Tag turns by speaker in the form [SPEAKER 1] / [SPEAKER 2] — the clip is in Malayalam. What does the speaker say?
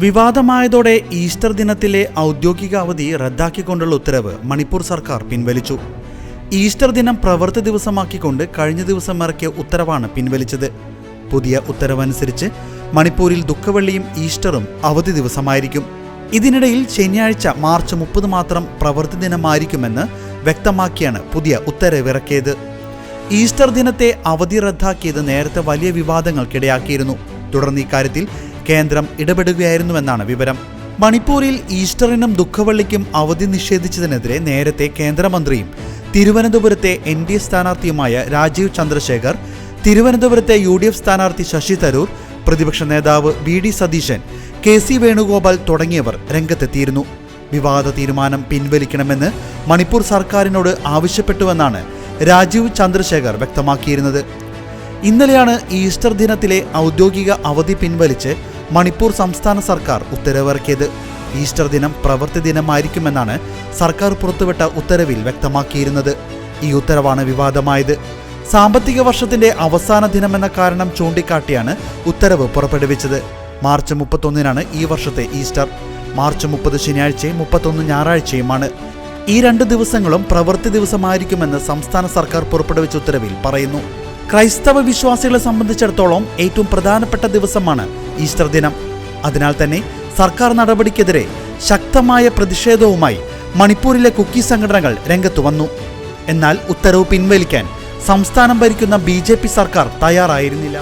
[SPEAKER 1] വിവാദമായതോടെ ഈസ്റ്റർ ദിനത്തിലെ ഔദ്യോഗിക അവധി റദ്ദാക്കിക്കൊണ്ടുള്ള ഉത്തരവ് മണിപ്പൂർ സർക്കാർ പിൻവലിച്ചു. ഈസ്റ്റർ ദിനം പ്രവൃത്തി ദിവസമാക്കിക്കൊണ്ട് കഴിഞ്ഞ ദിവസം ഇറക്കിയ ഉത്തരവാണ് പിൻവലിച്ചത്. പുതിയ ഉത്തരവനുസരിച്ച് മണിപ്പൂരിൽ ദുഃഖവെള്ളിയും ഈസ്റ്ററും അവധി ദിവസമായിരിക്കും. ഇതിനിടയിൽ ശനിയാഴ്ച മാർച്ച് 30 മാത്രം പ്രവൃത്തി ദിനമായിരിക്കുമെന്ന് വ്യക്തമാക്കിയാണ് പുതിയ ഉത്തരവിറക്കിയത്. ഈസ്റ്റർ ദിനത്തെ അവധി റദ്ദാക്കിയത് നേരത്തെ വലിയ വിവാദങ്ങൾക്കിടയാക്കിയിരുന്നു. തുടർന്ന് ഇക്കാര്യത്തിൽ കേന്ദ്രം ഇടപെടുകയായിരുന്നുവെന്നാണ് വിവരം. മണിപ്പൂരിൽ ഈസ്റ്ററിനും ദുഃഖവെള്ളിക്കും അവധി നിഷേധിച്ചതിനെതിരെ നേരത്തെ കേന്ദ്രമന്ത്രിയും തിരുവനന്തപുരത്തെ NDA സ്ഥാനാർത്ഥിയുമായ രാജീവ് ചന്ദ്രശേഖർ, തിരുവനന്തപുരത്തെ UDF സ്ഥാനാർത്ഥി ശശി തരൂർ, പ്രതിപക്ഷ നേതാവ് VD സതീശൻ, KC വേണുഗോപാൽ തുടങ്ങിയവർ രംഗത്തെത്തിയിരുന്നു. വിവാദ തീരുമാനം പിൻവലിക്കണമെന്ന് മണിപ്പൂർ സർക്കാരിനോട് ആവശ്യപ്പെട്ടുവെന്നാണ് രാജീവ് ചന്ദ്രശേഖർ വ്യക്തമാക്കിയിരുന്നത്. ഇന്നലെയാണ് ഈസ്റ്റർ ദിനത്തിലെ ഔദ്യോഗിക അവധി പിൻവലിച്ച് മണിപ്പൂർ സംസ്ഥാന സർക്കാർ ഉത്തരവിറക്കിയത്. ഈസ്റ്റർ ദിനം പ്രവൃത്തി ദിനമായിരിക്കുമെന്നാണ് സർക്കാർ പുറത്തുവിട്ട ഉത്തരവിൽ വ്യക്തമാക്കിയിരുന്നത്. ഈ ഉത്തരവാണ് വിവാദമായത്. സാമ്പത്തിക വർഷത്തിന്റെ അവസാന ദിനമെന്ന കാരണം ചൂണ്ടിക്കാട്ടിയാണ് ഉത്തരവ് പുറപ്പെടുവിച്ചത്. മാർച്ച് 31-നാണ് ഈ വർഷത്തെ ഈസ്റ്റർ. മാർച്ച് 30 ശനിയാഴ്ചയും 31 ഞായറാഴ്ചയുമാണ്. ഈ 2 ദിവസങ്ങളും പ്രവൃത്തി ദിവസമായിരിക്കുമെന്ന് സംസ്ഥാന സർക്കാർ പുറപ്പെടുവിച്ച ഉത്തരവിൽ പറയുന്നു. ക്രൈസ്തവ വിശ്വാസികളെ സംബന്ധിച്ചിടത്തോളം ഏറ്റവും പ്രധാനപ്പെട്ട ദിവസമാണ് ഈസ്റ്റർ ദിനം. അതിനാൽ തന്നെ സർക്കാർ നടപടിക്കെതിരെ ശക്തമായ പ്രതിഷേധവുമായി മണിപ്പൂരിലെ കുക്കി സംഘടനകൾ രംഗത്തു വന്നു. എന്നാൽ ഉത്തരവ് പിൻവലിക്കാൻ സംസ്ഥാനം ഭരിക്കുന്ന BJP സർക്കാർ തയ്യാറായിരുന്നില്ല.